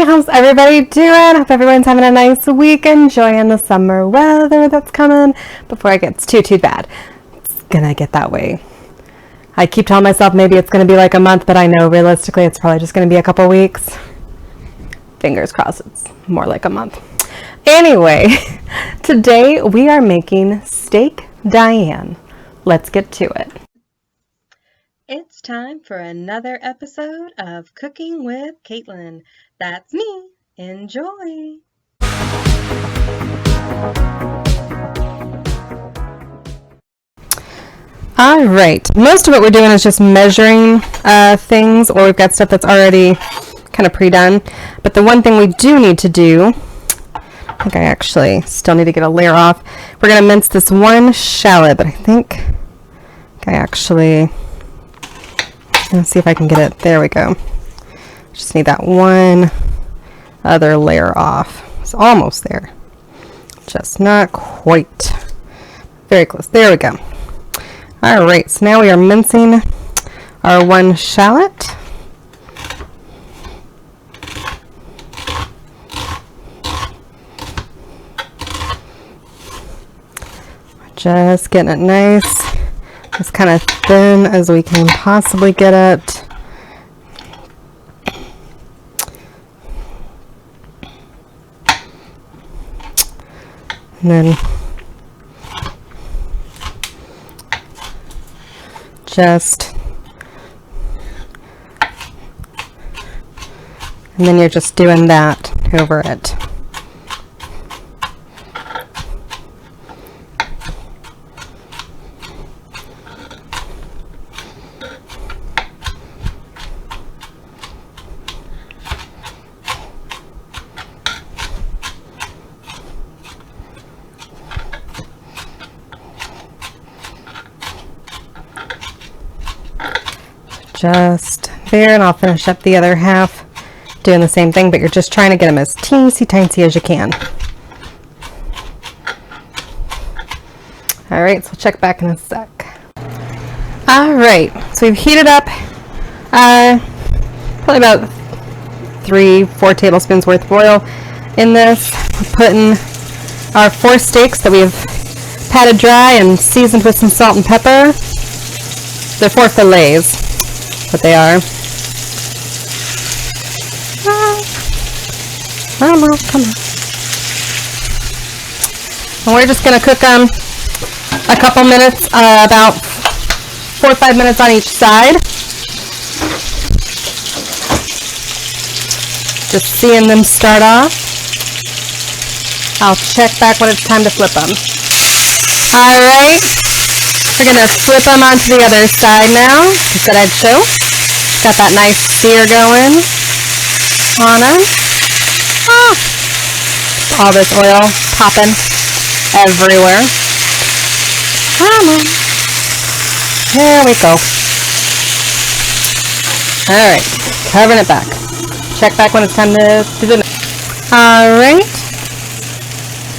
how's everybody doing? Hope everyone's having a nice week, enjoying the summer weather that's coming before it gets too bad. It's gonna get that way. I keep telling myself maybe it's gonna be like a month, but I know realistically it's probably just gonna be a couple weeks. Fingers crossed it's more like a month. Anyway, today we are making Steak Diane. Let's get to it. It's time for another episode of Cooking with Kaitlin. That's me. Enjoy. All right. Most of what we're doing is just measuring things, or we've got stuff that's already kind of pre-done. But the one thing we do need to do, I think I actually still need to get a layer off. We're going to mince this one shallot, but I think I actually... Let's see if I can get it. There we go. Just need that one other layer off. It's almost there. Just not quite. Very close. There we go. All right. So now we are mincing our one shallot. Just getting it nice. As kind of thin as we can possibly get it. And then you're just doing that over it. Just there, and I'll finish up the other half doing the same thing, but you're just trying to get them as teensy-tiny as you can. All right, so we'll check back in a sec. All right, so we've heated up probably about 3-4 tablespoons worth of oil in this. We're putting our 4 steaks that we've patted dry and seasoned with some salt and pepper. They're 4 filets. What they are. Come on. And we're just going to cook them a couple minutes, about 4 or 5 minutes on each side. Just seeing them start off. I'll check back when it's time to flip them. Alright, we're going to flip them onto the other side now. Just that I'd show. Got that nice sear going on them. Oh, all this oil popping everywhere. Come on. There we go. Alright, covering it back. Check back when it's time to do the next. Alright.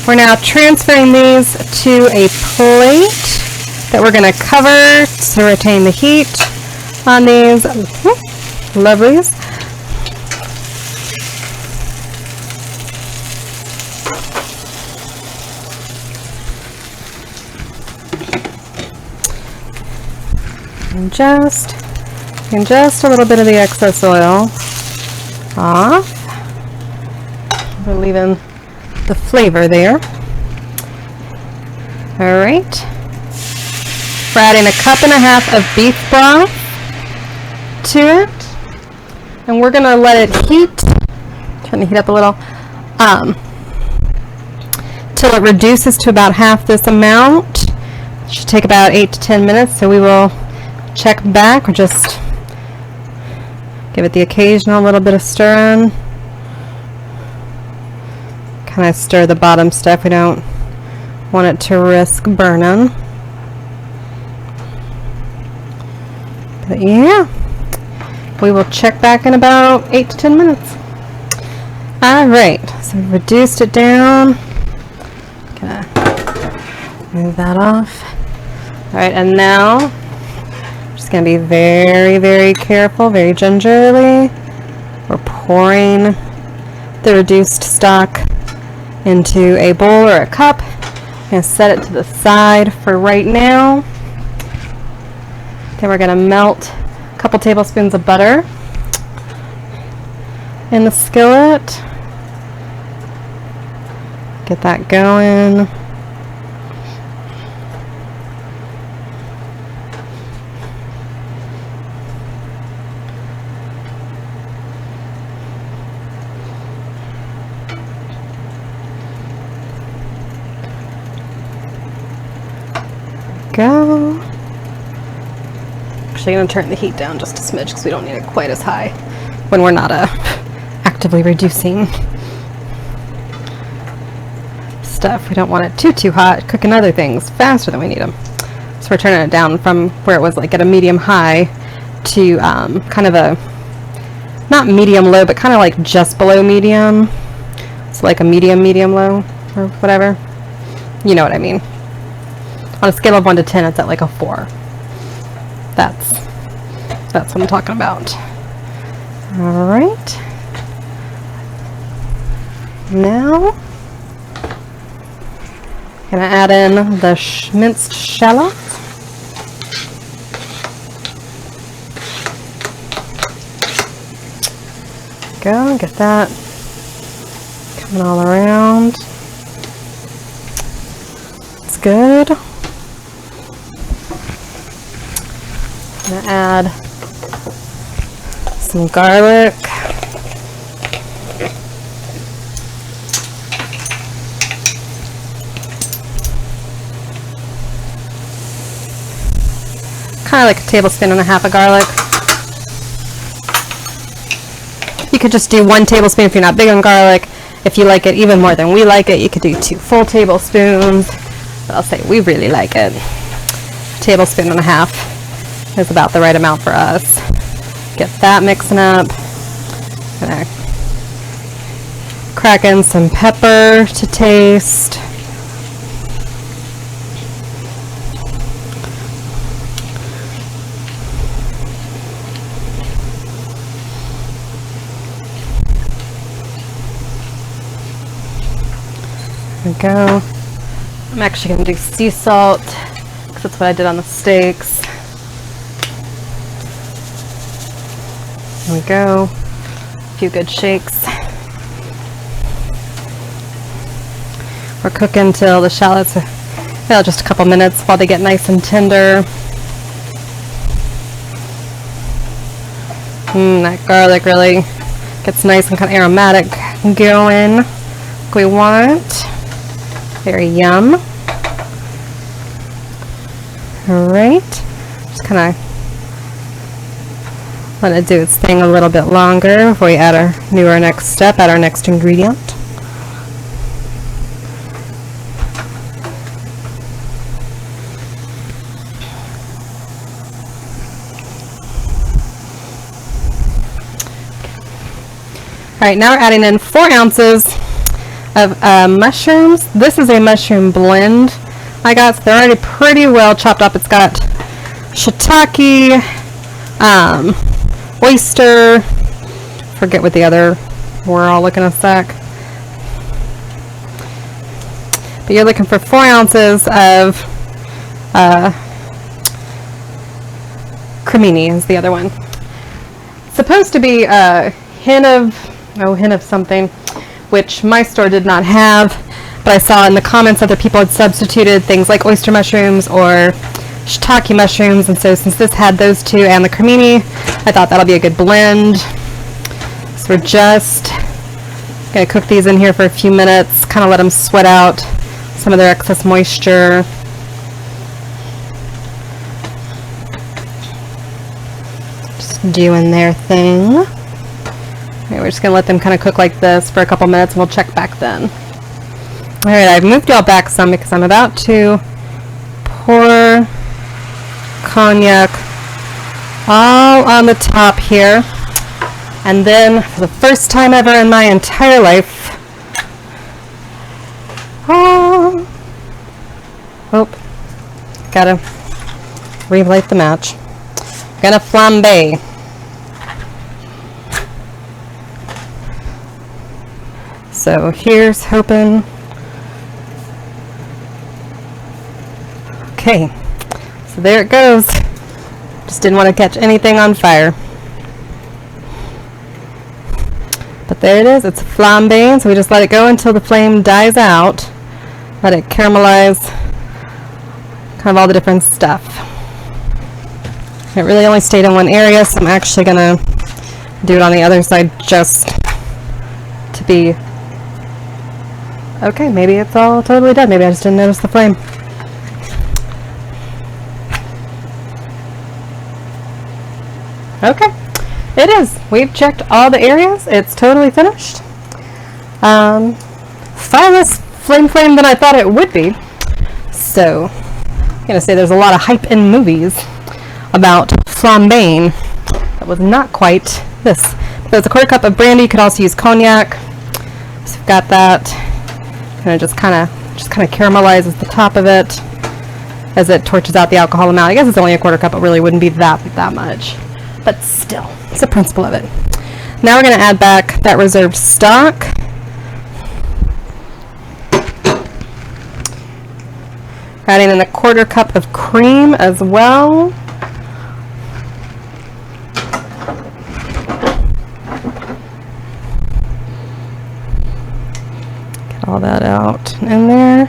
We're now transferring these to a plate that we're going to cover to retain the heat on these lovelies. And just a little bit of the excess oil off. We're leaving the flavor there. All right. We're adding 1.5 cups of beef broth to it, and we're gonna let it heat. Trying to heat up a little, till it reduces to about half this amount. It should take about 8 to 10 minutes. So we will check back. Or just give it the occasional little bit of stirring. Kind of stir the bottom stuff. We don't want it to risk burning. But yeah, we will check back in about 8 to 10 minutes. Alright, so we've reduced it down. Gonna move that off. Alright, and now just gonna be very, very careful, very gingerly. We're pouring the reduced stock into a bowl or a cup. I'm going to set it to the side for right now. Then we're going to melt a couple tablespoons of butter in the skillet. Get that going. Go. Actually, I'm going to turn the heat down just a smidge because we don't need it quite as high when we're not actively reducing stuff. We don't want it too hot, cooking other things faster than we need them. So we're turning it down from where it was like at a medium high to kind of a, not medium low, but kind of like just below medium. So like a medium low or whatever. You know what I mean. On a scale of 1 to 10, it's at like a 4. That's what I'm talking about. All right. Now, I'm gonna add in the minced shallot. Go and get that coming all around. It's good. I'm gonna add some garlic. Kind of like a tablespoon and a half of garlic. You could just do 1 tablespoon if you're not big on garlic. If you like it even more than we like it, you could do 2 full tablespoons. But I'll say we really like it. A tablespoon and a half is about the right amount for us. Get that mixing up. Gonna crack in some pepper to taste. There we go. I'm actually going to do sea salt because that's what I did on the steaks. There we go. A few good shakes. We're cooking till the shallots are just a couple minutes while they get nice and tender. That garlic really gets nice and kind of aromatic going like we want. Very yum. Alright. Just kind of let it do its thing a little bit longer before we add our next step, add our next ingredient. Alright, now we're adding in 4 ounces of mushrooms. This is a mushroom blend I got, so they're already pretty well chopped up. It's got shiitake, oyster, forget what the other were. I'll look in a sec. But you're looking for 4 ounces of crimini is the other one. It's supposed to be a hint of something, which my store did not have, but I saw in the comments other people had substituted things like oyster mushrooms or shiitake mushrooms, and so since this had those 2 and the crimini, I thought that'll be a good blend. So we're just going to cook these in here for a few minutes, kind of let them sweat out some of their excess moisture. Just doing their thing. Okay, we're just going to let them kind of cook like this for a couple minutes and we'll check back then. Alright, I've moved y'all back some because I'm about to pour cognac all on the top here. And then, for the first time ever in my entire life, gotta relight the match. Gonna flambe. So here's hoping. Okay, so there it goes. Just didn't want to catch anything on fire. But there it is, it's flambeing, so we just let it go until the flame dies out. Let it caramelize kind of all the different stuff. It really only stayed in one area, so I'm actually gonna do it on the other side just to be, okay, maybe it's all totally done. Maybe I just didn't notice the flame. Okay, it is. We've checked all the areas. It's totally finished. Far less flame than I thought it would be. So, I'm gonna say there's a lot of hype in movies about flambeing. That was not quite this. So it's a 1/4 cup of brandy. You could also use cognac. So we've got that. And it just kind of caramelizes the top of it as it torches out the alcohol amount. I guess it's only a 1/4 cup. It really wouldn't be that much. But still, it's the principle of it. Now we're going to add back that reserved stock. Adding in a 1/4 cup of cream as well. Get all that out in there.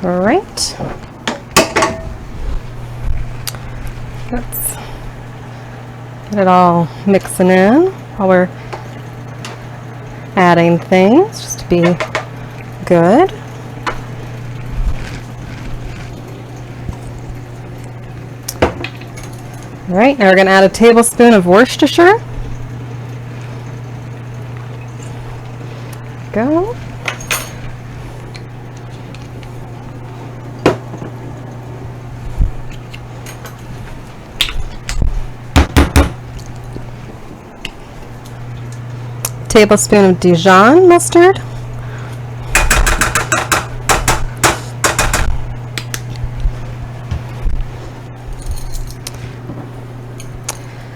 All right. Let's get it all mixing in while we're adding things, just to be good. All right, now we're going to add a tablespoon of Worcestershire. Go. Tablespoon of Dijon mustard.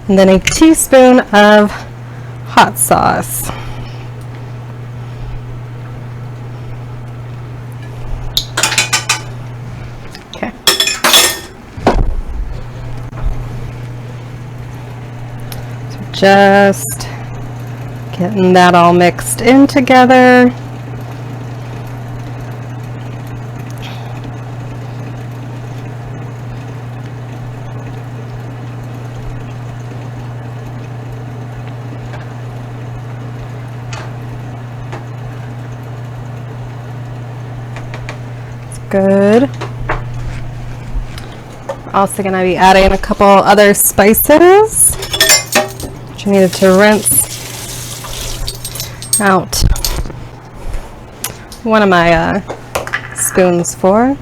And then a teaspoon of hot sauce. Okay. So just getting that all mixed in together. It's good. Also going to be adding a couple other spices, which I needed to rinse out one of my spoons for.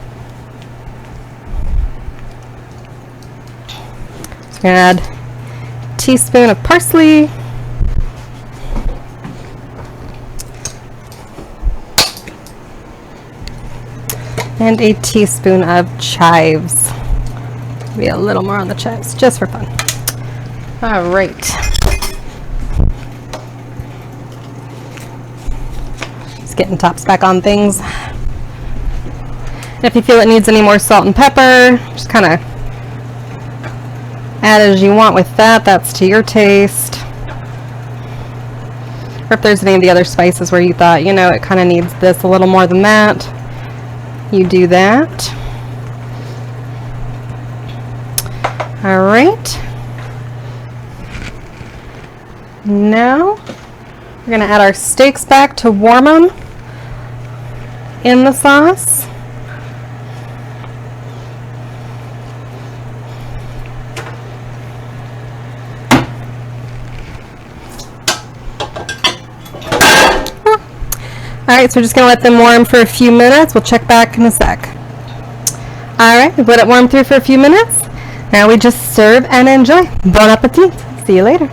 So I'm going to add a teaspoon of parsley, and a teaspoon of chives. Maybe a little more on the chives, just for fun. All right. Getting tops back on things. And if you feel it needs any more salt and pepper, just kind of add as you want with that. That's to your taste. Or if there's any of the other spices where you thought, you know, it kind of needs this a little more than that, you do that. All right. Now we're going to add our steaks back to warm them in the sauce. Alright, so we're just going to let them warm for a few minutes. We'll check back in a sec. Alright, we've let it warm through for a few minutes. Now we just serve and enjoy. Bon appetit. See you later.